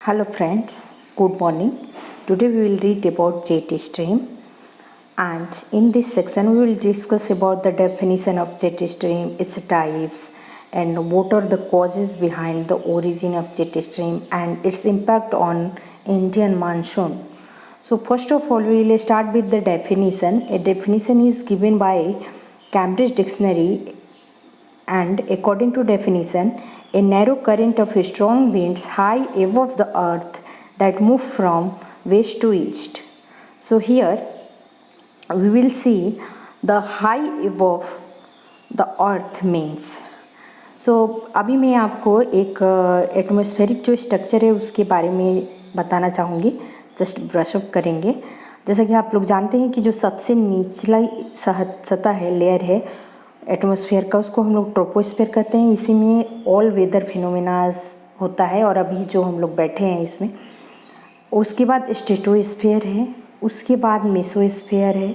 Hello friends, good morning. Today we will read about jet stream, and in this section we will discuss about the definition of jet stream, its types, and what are the causes behind the origin of jet stream and its impact on Indian monsoon. So first of all we will start with the definition. A definition is given by Cambridge Dictionary, and according to definition, a narrow current of strong winds high above the earth that move from west to east. So here we will see the high above the earth means. सो अभी मैं आपको एक atmospheric जो structure है उसके बारे में बताना चाहूँगी. जस्ट ब्रश अप करेंगे. जैसा कि आप लोग जानते हैं कि जो सबसे निचला सतह है, लेयर है एटमॉस्फेयर का, उसको हम लोग ट्रोपोस्फेयर कहते हैं. इसी में ऑल वेदर फिनोमेनाज होता है और अभी जो हम लोग बैठे हैं इसमें. उसके बाद स्ट्रेटोस्फेयर है, उसके बाद मेसोस्फेयर है,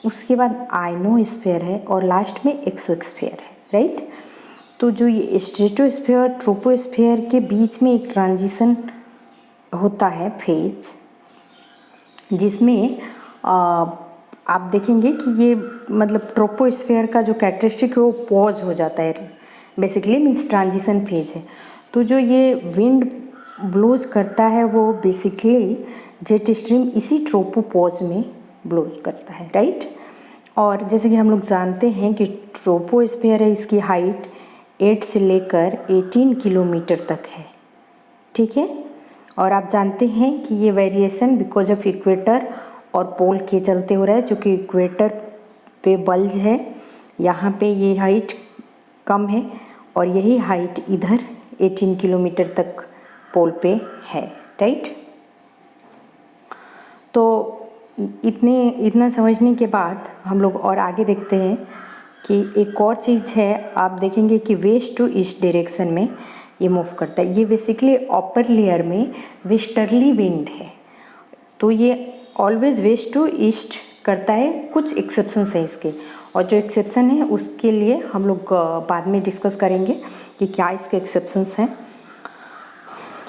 उसके बाद आयनोस्फेयर है और लास्ट में एक्सोस्फेयर है. राइट. तो जो ये स्ट्रेटोस्फेयर ट्रोपोस्फेयर के बीच में एक ट्रांजिशन होता है फेज, जिसमें आप देखेंगे कि ये मतलब ट्रोपोस्फेयर का जो कैरेक्टरिस्टिक है वो पॉज हो जाता है. बेसिकली मीन्स ट्रांजिशन फेज है. तो जो ये विंड ब्लोज करता है वो बेसिकली जेट स्ट्रीम इसी ट्रोपोपॉज में ब्लोज करता है. राइट. और जैसे कि हम लोग जानते हैं कि ट्रोपोस्फेयर है, इसकी हाइट 8 से लेकर 18 किलोमीटर तक है. ठीक है. और आप जानते हैं कि ये वेरिएशन बिकॉज ऑफ इक्वेटर और पोल के चलते हो रहा है, जो कि इक्वेटर पे बल्ज है, यहाँ पे ये हाइट कम है और यही हाइट इधर 18 किलोमीटर तक पोल पे है. राइट. तो इतना समझने के बाद हम लोग और आगे देखते हैं कि एक और चीज़ है. आप देखेंगे कि वेस्ट टू ईस्ट डायरेक्शन में ये मूव करता है. ये बेसिकली अपर लेयर में वेस्टर्ली विंड है, तो ये ऑलवेज वेस्ट टू ईस्ट करता है. कुछ एक्सेप्शंस हैं इसके, और जो एक्सेप्शन है उसके लिए हम लोग बाद में डिस्कस करेंगे कि क्या इसके एक्सेप्शंस हैं.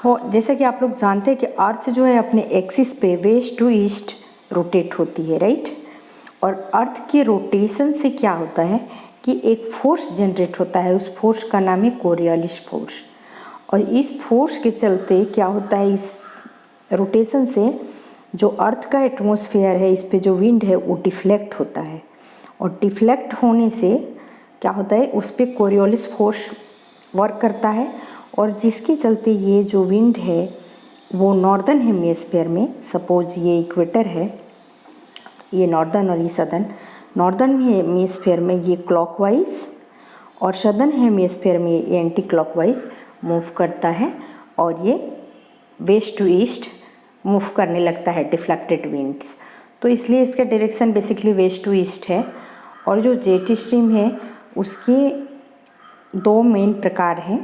तो जैसा कि आप लोग जानते हैं कि अर्थ जो है अपने एक्सिस पे वेस्ट टू ईस्ट रोटेट होती है. राइट. और अर्थ के रोटेशन से क्या होता है कि एक फोर्स जनरेट होता है. उस फोर्स का नाम है कोरियोलिस फोर्स. और इस फोर्स के चलते क्या होता है, इस रोटेशन से जो अर्थ का एटमॉस्फेयर है, इस पे जो विंड है वो डिफ्लेक्ट होता है. और डिफ्लेक्ट होने से क्या होता है, उस पे कोरियोलिस फोर्स वर्क करता है, और जिसके चलते ये जो विंड है वो नॉर्दर्न हेमिस्फीयर में, सपोज ये इक्वेटर है, ये नॉर्दर्न और ये सदर्न, नॉर्दर्न हेमिस्फीयर में ये क्लॉकवाइज और सदर्न हेमिस्फीयर में ये एंटी क्लॉकवाइज मूव करता है, और ये वेस्ट टू ईस्ट मूव करने लगता है डिफ्लेक्टेड विंड्स. तो इसलिए इसका direction basically west to east है. और जो जेट स्ट्रीम है उसके दो मेन प्रकार हैं,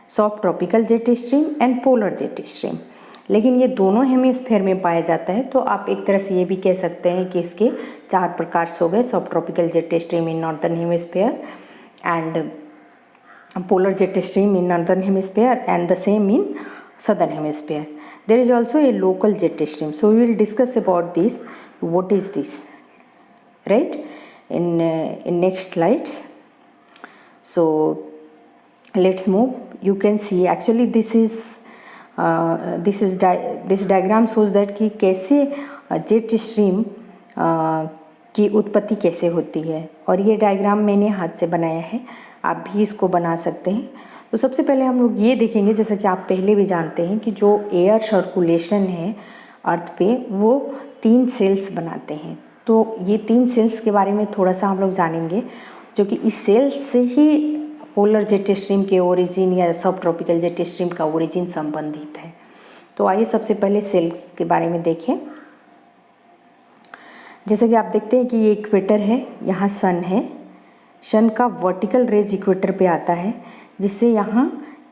soft tropical jet stream and polar jet stream. लेकिन ये दोनों हेमिस्फीयर में पाया जाता है. तो आप एक तरह से ये भी कह सकते हैं कि इसके 4 प्रकार हो गए: soft tropical jet stream in northern hemisphere, and polar jet stream in northern hemisphere, and the same in southern hemisphere. There is also a local jet stream, so we will discuss about this. What is this? Right. In next slides. So let's move. You can see actually this diagram shows that कि कैसे jet stream की उत्पत्ति कैसे होती है. और ये diagram मैंने हाथ से बनाया है, आप भी इसको बना सकते हैं. तो सबसे पहले हम लोग ये देखेंगे, जैसा कि आप पहले भी जानते हैं कि जो एयर सर्कुलेशन है अर्थ पे वो 3 सेल्स बनाते हैं. तो ये 3 सेल्स के बारे में थोड़ा सा हम लोग जानेंगे, जो कि इस सेल्स से ही पोलर जेट स्ट्रीम के ओरिजिन या सब ट्रॉपिकल जेट स्ट्रीम का ओरिजिन संबंधित है. तो आइए सबसे पहले सेल्स के बारे में देखें. जैसा कि आप देखते हैं कि ये इक्वेटर है, यहाँ सन है. सन का वर्टिकल रेज इक्वेटर पे आता है, जिससे यहाँ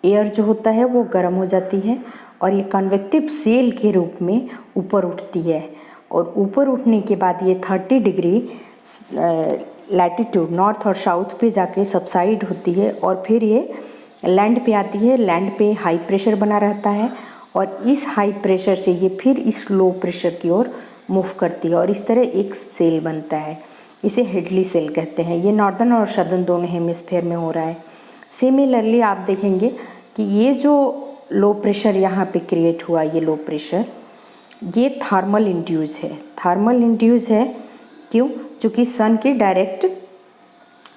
एयर जो होता है वो गर्म हो जाती है और ये कन्वेक्टिव सेल के रूप में ऊपर उठती है. और ऊपर उठने के बाद ये 30 डिग्री लैटिट्यूड नॉर्थ और साउथ पे जाके सबसाइड होती है, और फिर ये लैंड पे आती है. लैंड पे हाई प्रेशर बना रहता है और इस हाई प्रेशर से ये फिर इस लो प्रेशर की ओर मूव करती है और इस तरह एक सेल बनता है। इसे हेडली सेल कहते हैं। ये नॉर्दर्न और सदर्न दोनों हेमिस्फेयर में हो रहा है। सिमिलरली आप देखेंगे कि ये जो लो प्रेशर यहाँ पे क्रिएट हुआ, ये लो प्रेशर, ये थर्मल इंड्यूस है। थर्मल इंड्यूस है क्यों? क्योंकि सन की डायरेक्ट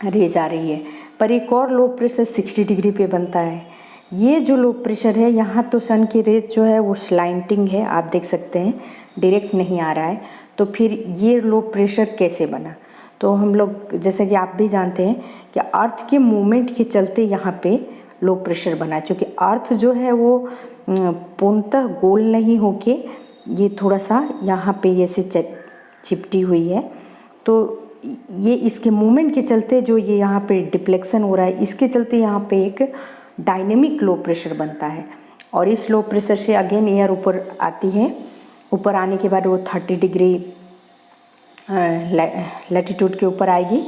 रेज आ रही है। पर एक और लो प्रेशर 60 डिग्री पे बनता है। ये जो लो प्रेशर है, यहाँ तो सन की रेज जो है वो स्लाइंटिंग है, आप देख सकते हैं, डायरेक्ट नहीं आ रहा है। तो फिर ये लो प्रेशर कैसे बना? तो हम लोग, जैसे कि आप भी जानते हैं कि अर्थ के मूवमेंट के चलते यहाँ पे लो प्रेशर बना, क्योंकि अर्थ जो है वो पूर्णतः गोल नहीं होके ये थोड़ा सा यहाँ पे ऐसे चिपटी हुई है। तो ये इसके मूवमेंट के चलते जो ये यहाँ पे डिफ्लेक्शन हो रहा है, इसके चलते यहाँ पे एक डायनेमिक लो प्रेशर बनता है। और इस लो प्रेशर से अगेन एयर ऊपर आती है। ऊपर आने के बाद वो 30 डिग्री लैटिट्यूड के ऊपर आएगी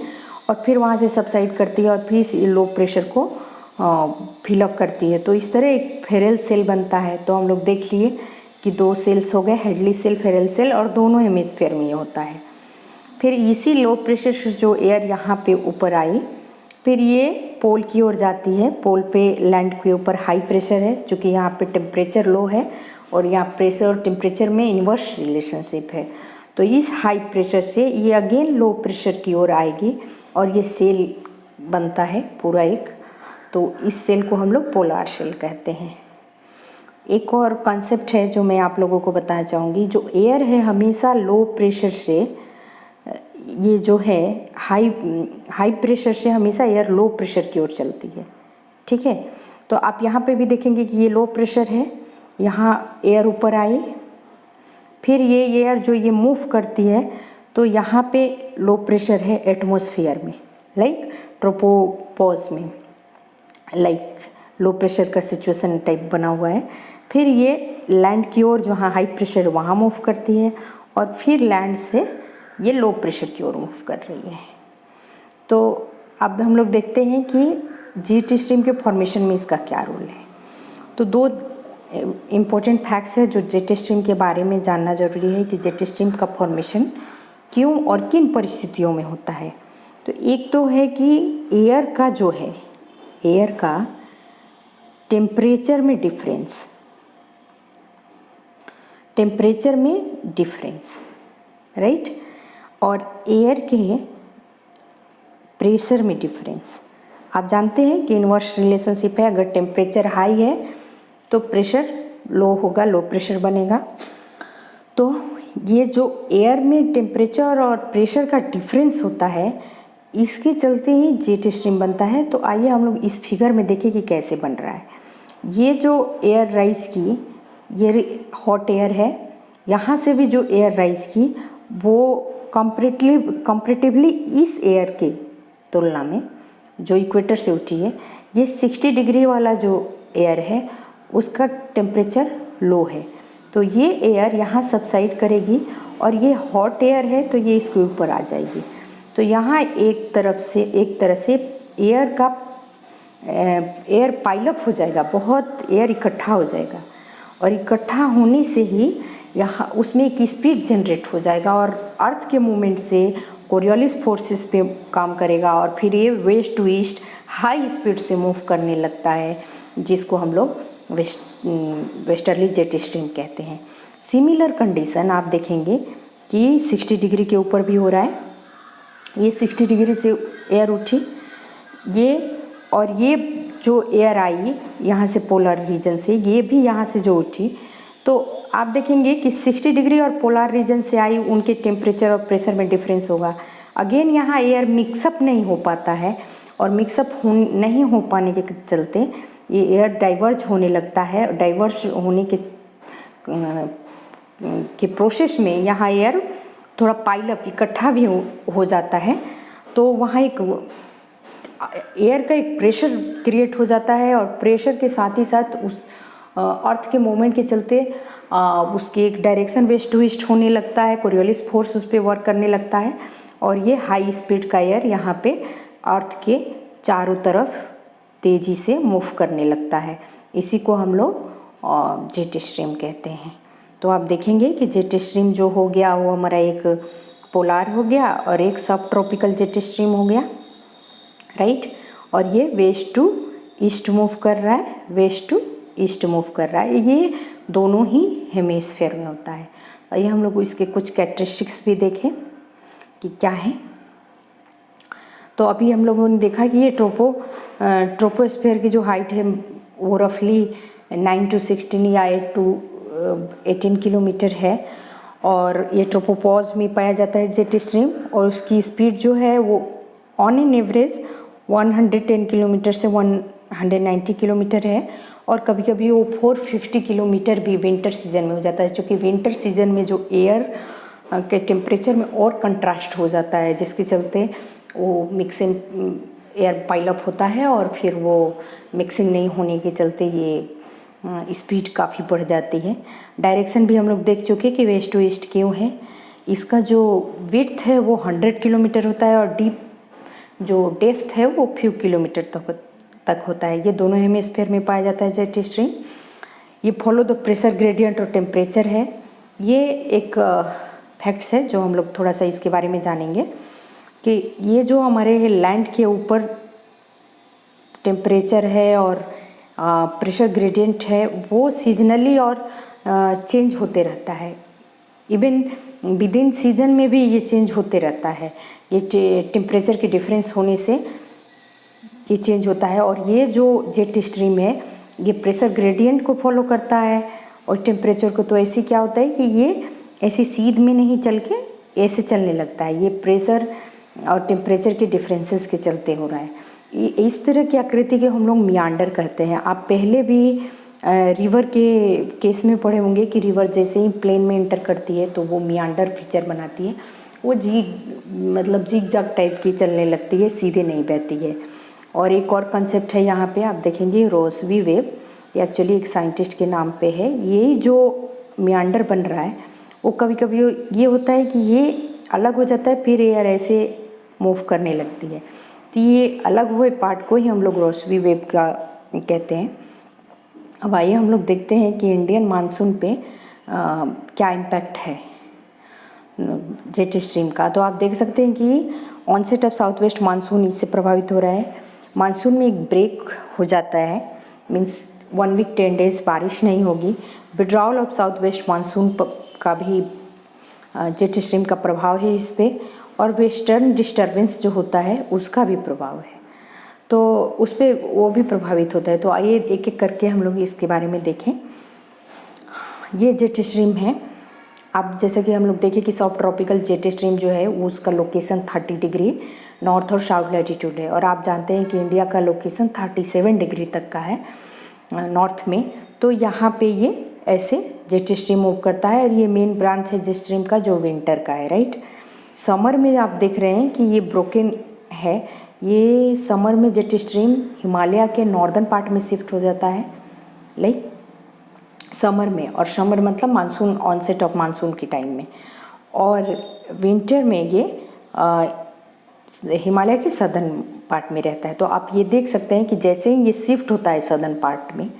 और फिर वहाँ से सबसाइड करती है और फिर इस लो प्रेशर को फिलअप करती है। तो इस तरह एक फेरल सेल बनता है। तो हम लोग देख लिए कि 2 सेल्स हो गए, हेडली सेल, फेरल सेल, और दोनों हेमिस्फीयर में ये होता है। फिर इसी लो प्रेशर से जो एयर यहाँ पे ऊपर आई, फिर ये पोल की ओर जाती है। पोल पे लैंड के ऊपर हाई प्रेशर है, चूँकि यहाँ पे टेम्परेचर लो है और यहाँ प्रेशर और टेम्परेचर में इन्वर्स रिलेशनशिप है। तो इस हाई प्रेशर से ये अगेन लो प्रेशर की ओर आएगी और ये सेल बनता है पूरा एक। तो इस सेल को हम लोग पोलार सेल कहते हैं। एक और कॉन्सेप्ट है जो मैं आप लोगों को बताना चाहूँगी। जो एयर है हमेशा लो प्रेशर से, ये जो है हाई प्रेशर से हमेशा एयर लो प्रेशर की ओर चलती है। ठीक है, तो आप यहाँ पे भी देखेंगे कि ये लो प्रेशर है, यहाँ एयर ऊपर आई, फिर ये एयर जो ये मूव करती है तो यहाँ पे लो प्रेशर है एटमॉस्फेयर में, लाइक ट्रोपोपॉज में, लाइक लो प्रेशर का सिचुएशन टाइप बना हुआ है। फिर ये लैंड की ओर जहाँ हाई प्रेशर वहाँ मूव करती है और फिर लैंड से ये लो प्रेशर की ओर मूव कर रही है। तो अब हम लोग देखते हैं कि जेट स्ट्रीम के फॉर्मेशन में इसका क्या रोल है। तो 2 इम्पोर्टेंट फैक्ट्स है जो जेट स्ट्रीम के बारे में जानना ज़रूरी है कि जेट स्ट्रीम का फॉर्मेशन क्यों और किन परिस्थितियों में होता है। तो एक तो है कि एयर का जो है, एयर का टेम्परेचर में डिफरेंस, राइट, और एयर के प्रेशर में डिफरेंस। आप जानते हैं कि इन्वर्स रिलेशनशिप है। अगर टेम्परेचर हाई है तो प्रेशर लो होगा, लो प्रेशर बनेगा। तो ये जो एयर में टेम्परेचर और प्रेशर का डिफरेंस होता है, इसके चलते ही जेट स्ट्रीम बनता है। तो आइए हम लोग इस फिगर में देखें कि कैसे बन रहा है। ये जो एयर राइज की, ये हॉट एयर है, यहाँ से भी जो एयर राइज की वो कंपैरेटिवली इस एयर के तुलना में जो इक्वेटर से उठी है, ये 60 डिग्री वाला जो एयर है उसका टेम्परेचर लो है। तो ये एयर यहाँ सबसाइड करेगी और ये हॉट एयर है तो ये इसके ऊपर आ जाएगी। तो यहाँ एक तरह से एयर पाइलअप हो जाएगा, बहुत एयर इकट्ठा हो जाएगा और इकट्ठा होने से ही यहाँ उसमें एक स्पीड जनरेट हो जाएगा और अर्थ के मूवमेंट से कोरियोलिस फोर्सेस पे काम करेगा और फिर ये west to east high speed से मूव करने लगता है, जिसको हम लोग वेस्टर्ली जेट स्ट्रीम कहते हैं। सिमिलर कंडीशन आप देखेंगे कि 60 डिग्री के ऊपर भी हो रहा है। ये 60 डिग्री से एयर उठी, ये जो एयर आई यहाँ से पोलर रीजन से, ये भी यहाँ से जो उठी, तो आप देखेंगे कि 60 डिग्री और पोलर रीजन से आई, उनके टेम्परेचर और प्रेशर में डिफरेंस होगा। अगेन यहाँ एयर मिक्सअप नहीं हो पाता है और मिक्सअप नहीं हो पाने के चलते ये एयर डाइवर्ज होने लगता है। डाइवर्ज होने के प्रोसेस में यहाँ एयर थोड़ा पाइलअप इकट्ठा भी हो जाता है। तो वहाँ एक एयर का एक प्रेशर क्रिएट हो जाता है और प्रेशर के साथ ही साथ उस अर्थ के मूवमेंट के चलते उसकी एक डायरेक्शन वेस्ट टू ईस्ट होने लगता है, कोरियोलिस फोर्स उस पर वर्क करने लगता है और ये हाई स्पीड का एयर यहाँ पे अर्थ के चारों तरफ तेज़ी से मूव करने लगता है। इसी को हम लोग जेट स्ट्रीम कहते हैं। तो आप देखेंगे कि जेट स्ट्रीम जो हो गया वो हमारा एक पोलार हो गया और एक सब ट्रॉपिकल जेट स्ट्रीम हो गया, राइट। और ये वेस्ट टू ईस्ट मूव कर रहा है, वेस्ट टू ईस्ट मूव कर रहा है। ये दोनों ही हेमिस्फीयर में होता है। और ये हम लोग इसके कुछ कैरेक्टरिस्टिक्स भी देखें कि क्या है। तो अभी हम लोगों ने देखा कि ये ट्रोपोस्फीयर की जो हाइट है वो रफली 9 to 16 या 8 to 18 किलोमीटर है। और ये ट्रोपोपॉज में पाया जाता है जेट स्ट्रीम, और उसकी स्पीड जो है वो ऑन एन एवरेज 110 किलोमीटर से 190 किलोमीटर है। और कभी कभी वो 450 किलोमीटर भी विंटर सीजन में हो जाता है, क्योंकि विंटर सीजन में जो एयर के टेम्परेचर में और कंट्रास्ट हो जाता है, जिसके चलते वो मिक्सिंग एयर पाइलअप होता है और फिर वो मिक्सिंग नहीं होने के चलते ये स्पीड काफ़ी बढ़ जाती है। डायरेक्शन भी हम लोग देख चुके कि वेस्ट टू ईस्ट क्यों है। इसका जो विड्थ है वो 100 किलोमीटर होता है और डीप जो डेप्थ है वो फ्यू किलोमीटर तक होता है। ये दोनों हेमिस्फीयर में पाया जाता है जेट स्ट्रीम। ये फॉलो द प्रेशर ग्रेडियंट और टेम्परेचर है। ये एक फैक्ट्स है जो हम लोग थोड़ा सा इसके बारे में जानेंगे कि ये जो हमारे लैंड के ऊपर टेम्परेचर है और प्रेशर ग्रेडियंट है वो सीजनली और चेंज होते रहता है। इवन विद इन सीजन में भी ये चेंज होते रहता है। ये टेम्परेचर के डिफरेंस होने से ये चेंज होता है। और ये जो जेट स्ट्रीम है ये प्रेशर ग्रेडियंट को फॉलो करता है और टेम्परेचर को। तो ऐसे क्या होता है कि ये ऐसे सीध में नहीं चल के ऐसे चलने लगता है। ये प्रेशर और टेम्परेचर के डिफरेंसेस के चलते हो रहा है। इस तरह की आकृति के हम लोग मियांडर कहते हैं। आप पहले भी रिवर के केस में पढ़े होंगे कि रिवर जैसे ही प्लेन में एंटर करती है तो वो मियांडर फीचर बनाती है। वो मतलब जिग जैग टाइप की चलने लगती है, सीधे नहीं बहती है। और एक और कंसेप्ट है यहाँ पे आप देखेंगे रोसवी वेव। ये एक्चुअली एक साइंटिस्ट के नाम पे है। ये जो मियांडर बन रहा है वो कभी कभी ये होता है कि ये अलग हो जाता है, फिर एयर ऐसे मूव करने लगती है। तो ये अलग हुए पार्ट को ही हम लोग रोसवी वेव का कहते हैं। अब आइए हम लोग देखते हैं कि इंडियन मानसून पे क्या इम्पैक्ट है जेट स्ट्रीम का। तो आप देख सकते हैं कि onset of south west monsoon इससे प्रभावित हो रहा है। मानसून में एक ब्रेक हो जाता है, मीन्स 1 वीक 10 डेज बारिश नहीं होगी। Withdrawal of south west monsoon का भी जेट स्ट्रीम का प्रभाव है इस पर। और वेस्टर्न डिस्टर्बेंस जो होता है उसका भी प्रभाव है, तो उस पर वो भी प्रभावित होता है। तो आइए एक एक करके हम लोग इसके बारे में देखें। ये जेट स्ट्रीम है। अब जैसे कि हम लोग देखें कि सब ट्रॉपिकल जेट स्ट्रीम जो है वो उसका लोकेशन 30 डिग्री नॉर्थ और साउथ लैटिट्यूड है। और आप जानते हैं कि इंडिया का लोकेशन 37 डिग्री तक का है नॉर्थ में। तो यहाँ पे ये ऐसे जेट स्ट्रीम मूव करता है और ये मेन ब्रांच है जेट स्ट्रीम का जो विंटर का है, राइट। समर में आप देख रहे हैं कि ये ब्रोकन है। ये समर में जेट स्ट्रीम हिमालय के नॉर्दर्न पार्ट में शिफ्ट हो जाता है, लाइक समर में। और समर मतलब मानसून, ऑनसेट ऑफ मानसून के टाइम में। और विंटर में ये हिमालय के सदर्न पार्ट में रहता है। तो आप ये देख सकते हैं कि जैसे ही ये शिफ्ट होता है सदर्न पार्ट में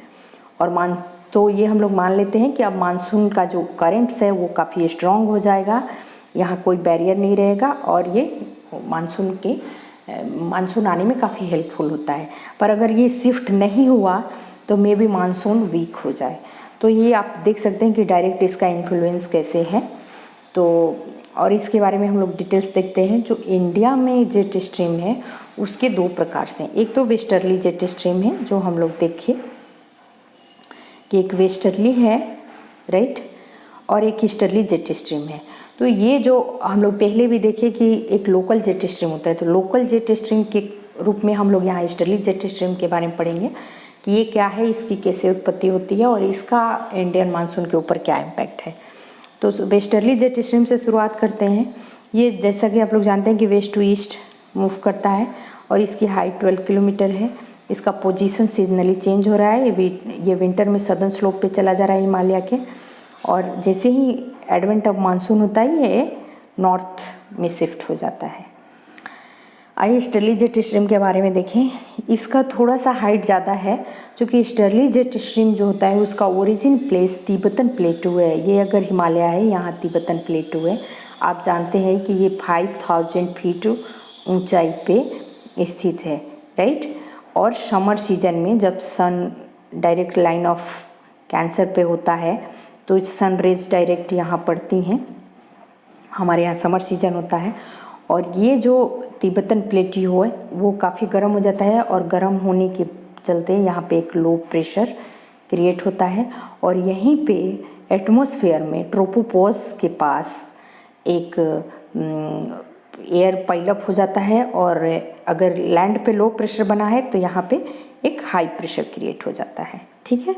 और तो ये हम लोग मान लेते हैं कि अब मानसून का जो करंट्स है वो काफ़ी स्ट्रॉन्ग हो जाएगा। यहाँ कोई बैरियर नहीं रहेगा और ये मानसून आने में काफ़ी हेल्पफुल होता है। पर अगर ये शिफ्ट नहीं हुआ तो मे बी मानसून वीक हो जाए। तो ये आप देख सकते हैं कि डायरेक्ट इसका इन्फ्लुएंस कैसे है। तो और इसके बारे में हम लोग डिटेल्स देखते हैं। जो इंडिया में जेट स्ट्रीम है उसके 2 प्रकार से, एक तो वेस्टर्ली जेट स्ट्रीम है जो हम लोग देखें कि एक वेस्टर्ली है, राइट, और एक ईस्टर्ली जेट स्ट्रीम है। तो ये जो हम लोग पहले भी देखे कि एक लोकल जेट स्ट्रीम होता है, तो लोकल जेट स्ट्रीम के रूप में हम लोग यहाँ ईस्टर्ली जेट स्ट्रीम के बारे में पढ़ेंगे कि ये क्या है, इसकी कैसे उत्पत्ति होती है और इसका इंडियन मानसून के ऊपर क्या इम्पैक्ट है। तो वेस्टर्ली जेट स्ट्रीम से शुरुआत करते हैं। ये जैसा कि आप लोग जानते हैं कि वेस्ट टू ईस्ट मूव करता है और इसकी हाइट 12 किलोमीटर है। इसका पोजीशन सीजनली चेंज हो रहा है। ये विंटर में सदर्न स्लोप पे चला जा रहा है हिमालय के, और जैसे ही एडवेंट ऑफ मानसून होता है ये नॉर्थ में शिफ्ट हो जाता है। आइए स्टर्ली जेट स्ट्रीम के बारे में देखें। इसका थोड़ा सा हाइट ज़्यादा है, क्योंकि स्टर्ली जेट स्ट्रीम जो होता है उसका ओरिजिन प्लेस तिब्बतन प्लेटू है। ये अगर हिमालय है, यहाँ तिब्बतन प्लेटू है। आप जानते हैं कि ये 5000 फीट ऊंचाई पे स्थित है, राइट। और समर सीजन में जब Sun Direct line of cancer पे होता है तो सन रेज डायरेक्ट यहाँ पड़ती हैं। हमारे यहाँ समर सीजन होता है और ये जो तिब्बतन प्लेट्यू है वो काफ़ी गर्म हो जाता है और गर्म होने के चलते यहाँ पे एक लो प्रेशर क्रिएट होता है और यहीं पे एटमॉस्फेयर में ट्रोपोपॉज के पास एक एयर पाइलअप हो जाता है और अगर लैंड पे लो प्रेशर बना है तो यहाँ पे एक हाई प्रेशर क्रिएट हो जाता है, ठीक है।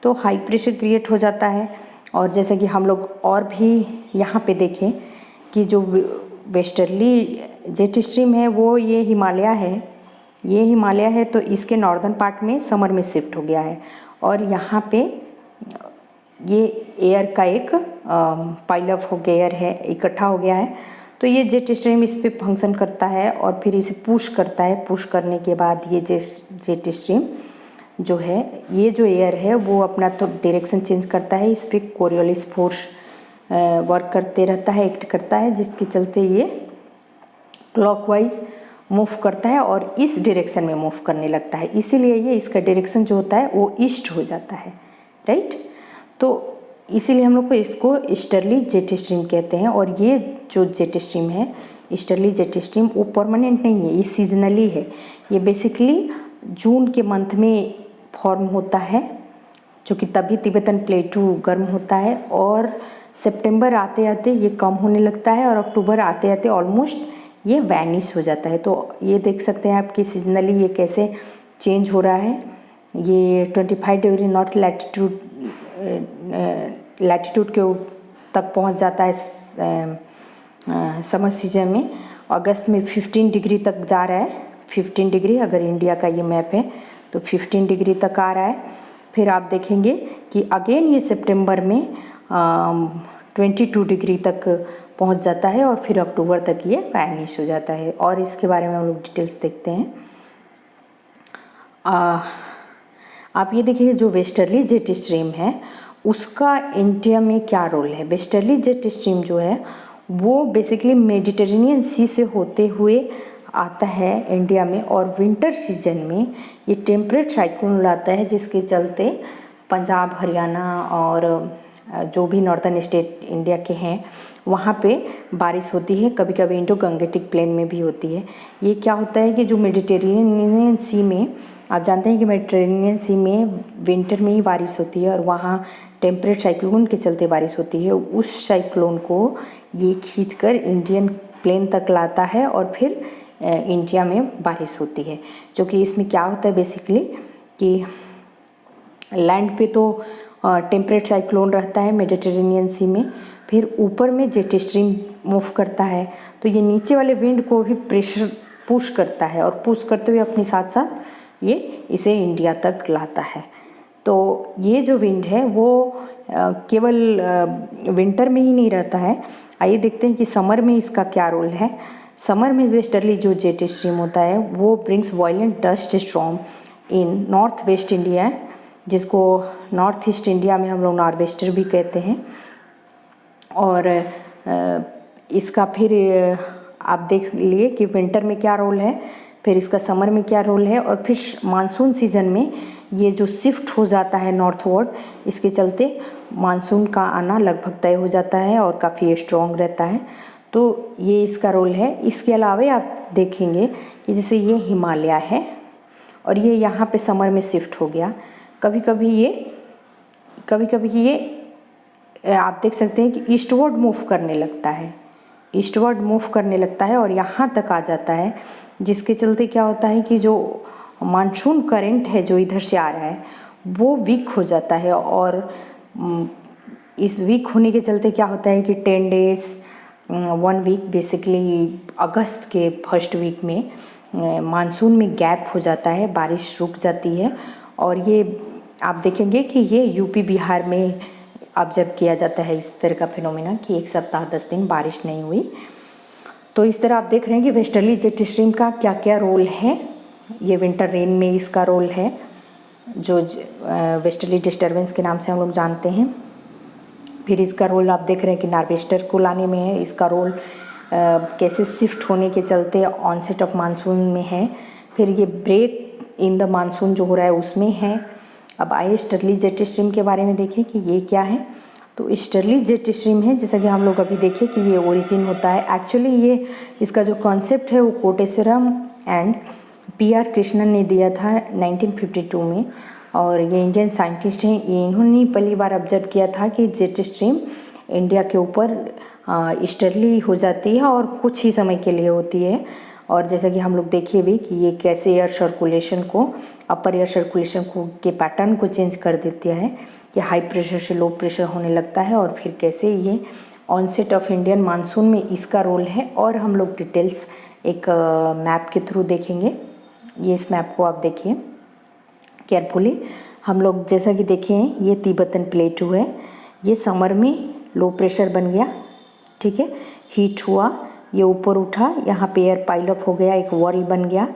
तो हाई प्रेशर क्रिएट हो जाता है और जैसे कि हम लोग और भी यहाँ पे देखें कि जो वेस्टर्ली जेट स्ट्रीम है वो ये हिमालय है तो इसके नॉर्दर्न पार्ट में समर में शिफ्ट हो गया है और यहाँ पे ये एयर का एक पाइलअप हो गया, एयर है इकट्ठा हो गया है। तो ये जेट स्ट्रीम इस पे फंक्शन करता है और फिर इसे पुश करता है। पुश करने के बाद ये जेट स्ट्रीम जो है, ये जो एयर है वो अपना तो डायरेक्शन चेंज करता है। इस पर कोरियोलिस फोर्स वर्क करते रहता है, एक्ट करता है, जिसके चलते ये क्लॉकवाइज मूव करता है और इस डायरेक्शन में मूव करने लगता है। इसीलिए ये इसका डायरेक्शन जो होता है वो ईस्ट हो जाता है, राइट। तो इसीलिए हम लोग को इसको ईस्टर्ली जेट स्ट्रीम कहते हैं। और ये जो जेट स्ट्रीम है, ईस्टर्ली जेट स्ट्रीम, वो परमानेंट नहीं है, ये सीजनली है। ये बेसिकली जून के मंथ में फॉर्म होता है, जो कि तभी तिब्बतन प्लेटू गर्म होता है और सितंबर आते आते ये कम होने लगता है और अक्टूबर आते आते ऑलमोस्ट ये वैनिश हो जाता है। तो ये देख सकते हैं आप कि सीजनली ये कैसे चेंज हो रहा है। ये 25 डिग्री नॉर्थ लैटिट्यूड के तक पहुंच जाता है समर सीजन में। अगस्त में 15 डिग्री तक जा रहा है, 15 डिग्री, अगर इंडिया का ये मैप है तो 15 डिग्री तक आ रहा है। फिर आप देखेंगे कि अगेन ये सितंबर में 22 डिग्री तक पहुंच जाता है और फिर अक्टूबर तक ये वैनिश हो जाता है। और इसके बारे में हम लोग डिटेल्स देखते हैं। आप ये देखिए, जो वेस्टर्ली जेट स्ट्रीम है उसका इंडिया में क्या रोल है। वेस्टर्ली जेट स्ट्रीम जो है वो बेसिकली मेडिटेरेनियन सी से होते हुए आता है इंडिया में और विंटर सीजन में ये टेम्परेट साइक्लोन लाता है, जिसके चलते पंजाब, हरियाणा और जो भी नॉर्दर्न स्टेट इंडिया के हैं वहाँ पे बारिश होती है। कभी कभी इंडो गंगेटिक प्लेन में भी होती है। ये क्या होता है कि जो मेडिटेरेनियन सी में, आप जानते हैं कि मेडिटेरेनियन सी में विंटर में ही बारिश होती है और वहाँ टेम्परेट साइक्लोन के चलते बारिश होती है। उस साइक्लोन को ये खींचकर इंडियन प्लेन तक लाता है और फिर इंडिया में बारिश होती है। जो कि इसमें क्या होता है बेसिकली कि लैंड पे तो टेम्परेट साइक्लोन रहता है मेडिटेरेनियन सी में, फिर ऊपर में जेट स्ट्रीम मूव करता है तो ये नीचे वाले विंड को भी प्रेशर पुश करता है और पुश करते हुए अपने साथ साथ ये इसे इंडिया तक लाता है। तो ये जो विंड है वो केवल विंटर में ही नहीं रहता है। आइए देखते हैं कि समर में इसका क्या रोल है। समर में वेस्टर्ली जो जेट स्ट्रीम होता है वो ब्रिंग्स वायलेंट डस्ट स्टॉर्म इन नॉर्थ वेस्ट इंडिया, जिसको नॉर्थ ईस्ट इंडिया में हम लोग नॉर्वेस्टर भी कहते हैं। और इसका फिर आप देख लिए कि विंटर में क्या रोल है, फिर इसका समर में क्या रोल है और फिर मानसून सीजन में ये जो शिफ्ट हो जाता है नॉर्थवर्ड, इसके चलते मानसून का आना लगभग तय हो जाता है और काफ़ी स्ट्रॉन्ग रहता है। तो ये इसका रोल है। इसके अलावा आप देखेंगे कि जैसे ये हिमालय है और ये यहाँ पे समर में शिफ्ट हो गया। कभी कभी ये आप देख सकते हैं कि ईस्टवर्ड मूव करने लगता है और यहाँ तक आ जाता है, जिसके चलते क्या होता है कि जो मानसून करंट है जो इधर से आ रहा है वो वीक हो जाता है। और इस वीक होने के चलते क्या होता है कि 10 डेज 1 वीक बेसिकली अगस्त के फर्स्ट वीक में मानसून में गैप हो जाता है, बारिश रुक जाती है। और ये आप देखेंगे कि ये यूपी बिहार में ऑब्जर्व किया जाता है इस तरह का फिनोमेना कि एक सप्ताह 10 दिन बारिश नहीं हुई। तो इस तरह आप देख रहे हैं कि वेस्टर्ली जेट स्ट्रीम का क्या क्या रोल है। ये विंटर रेन में इसका रोल है, जो वेस्टर्ली डिस्टर्बेंस के नाम से हम लोग जानते हैं। फिर इसका रोल आप देख रहे हैं कि नॉर्वेस्टर को लाने में है। इसका रोल कैसे शिफ्ट होने के चलते ऑनसेट ऑफ मानसून में है। फिर ये ब्रेक इन द मानसून जो हो रहा है उसमें है। अब आइए ईस्टर्ली जेट स्ट्रीम के बारे में देखें कि ये क्या है। तो ईस्टर्ली जेट स्ट्रीम है, जैसा कि हम लोग अभी देखें कि ये ओरिजिन होता है। एक्चुअली ये इसका जो कॉन्सेप्ट है वो कोटेश्वरम एंड PR कृष्णन ने दिया था 1952 में, और ये इंडियन साइंटिस्ट हैं। ये इन्होंने पहली बार ऑब्जर्व किया था कि जेट स्ट्रीम इंडिया के ऊपर ईस्टर्ली हो जाती है और कुछ ही समय के लिए होती है। और जैसा कि हम लोग देखिए भी कि ये कैसे एयर सर्कुलेशन को, अपर एयर सर्कुलेशन को के पैटर्न को चेंज कर देती है कि हाई प्रेशर से लो प्रेशर होने लगता है, और फिर कैसे ये ऑनसेट ऑफ इंडियन मानसून में इसका रोल है। और हम लोग डिटेल्स एक मैप के थ्रू देखेंगे। ये इस मैप को आप देखिए केयरफुली। हम लोग जैसा कि देखें ये तिब्बतन प्लेटू है। ये समर में लो प्रेशर बन गया, ठीक है, हीट हुआ, ये ऊपर उठा, यहाँ पे एयर पाइल अप हो गया, एक वॉल बन गया,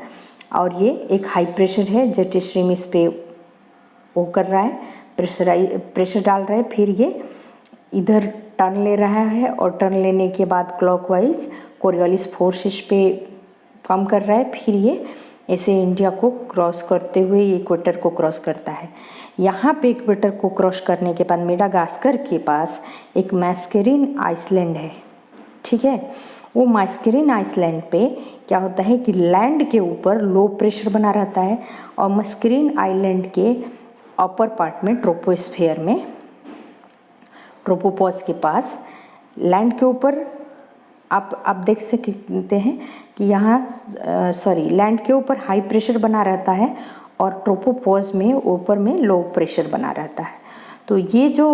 और ये एक हाई प्रेशर है। जेट स्ट्रीम इस पे वो कर रहा है, प्रेशर डाल रहा है। फिर ये इधर टर्न ले रहा है, और टर्न लेने के बाद क्लॉकवाइज कोरियोलिस फोर्स इस पे कम कर रहा है। फिर ये ऐसे इंडिया को क्रॉस करते हुए इक्वेटर को क्रॉस करता है। यहाँ पे इक्वेटर को क्रॉस करने के बाद मेडागास्कर के पास एक मैस्करीन आइसलैंड है, ठीक है। वो मैस्करीन आइसलैंड पे क्या होता है कि लैंड के ऊपर लो प्रेशर बना रहता है, और मैस्करीन आइलैंड के अपर पार्ट में ट्रोपोस्फेयर में, ट्रोपोपॉज के पास लैंड के ऊपर आप देख सकते हैं कि यहाँ लैंड के ऊपर हाई प्रेशर बना रहता है, और ट्रोपोपॉज में ऊपर में लो प्रेशर बना रहता है। तो ये जो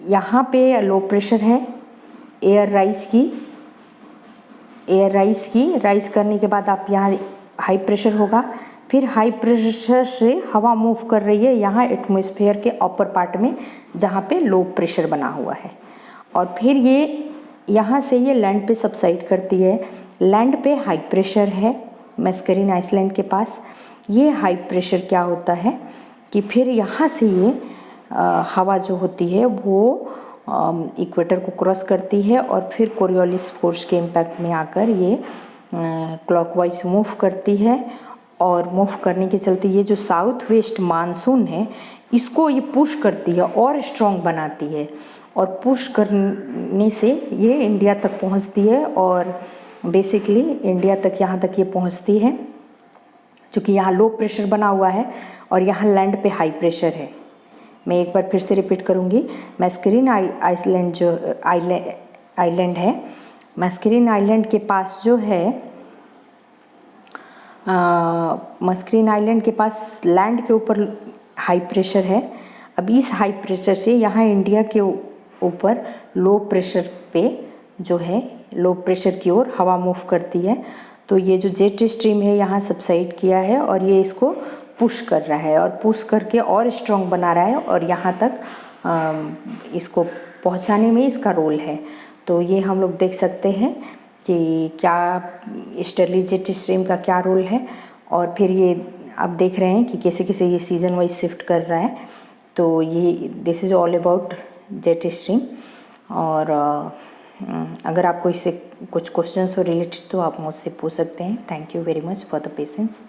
यहाँ पे लो प्रेशर है, एयर राइज करने के बाद आप यहाँ हाई प्रेशर होगा। फिर हाई प्रेशर से हवा मूव कर रही है यहाँ एटमॉस्फेयर के अपर पार्ट में, जहाँ पे लो प्रेशर बना हुआ है, और फिर ये यहाँ से ये लैंड पे सबसाइड करती है। लैंड पे हाई प्रेशर है मैस्करीन आइसलैंड के पास। ये हाई प्रेशर क्या होता है कि फिर यहाँ से ये हवा जो होती है वो इक्वेटर को क्रॉस करती है, और फिर कोरियोलिस फोर्स के इम्पैक्ट में आकर ये क्लॉकवाइज मूव करती है, और मूव करने के चलते ये जो साउथ वेस्ट मानसून है इसको ये पुश करती है और स्ट्रॉन्ग बनाती है, और पुश करने से ये इंडिया तक पहुंचती है। और बेसिकली इंडिया तक यहाँ तक ये पहुंचती है क्योंकि यहाँ लो प्रेशर बना हुआ है और यहाँ लैंड पे हाई प्रेशर है। मैं एक बार फिर से रिपीट करूँगी, मैस्करीन आइसलैंड जो आइलैंड है, मैस्करीन आइलैंड के पास जो है मैस्करीन आइलैंड के पास लैंड के ऊपर हाई प्रेशर है। अब इस हाई प्रेशर से यहाँ इंडिया के ऊपर लो प्रेशर पे जो है लो प्रेशर की ओर हवा मूव करती है। तो ये जो जेट स्ट्रीम है यहाँ सबसाइड किया है, और ये इसको पुश कर रहा है, और पुश करके और स्ट्रॉन्ग बना रहा है, और यहाँ तक इसको पहुँचाने में इसका रोल है। तो ये हम लोग देख सकते हैं कि क्या ईस्टर्ली जेट स्ट्रीम का क्या रोल है। और फिर ये आप देख रहे हैं कि कैसे कैसे ये सीज़न वाइज शिफ्ट कर रहा है। तो ये this is all about jet stream. और अगर आपको इससे कुछ क्वेश्चंस हो रिलेटेड तो आप मुझसे पूछ सकते हैं। Thank you very much for the patience.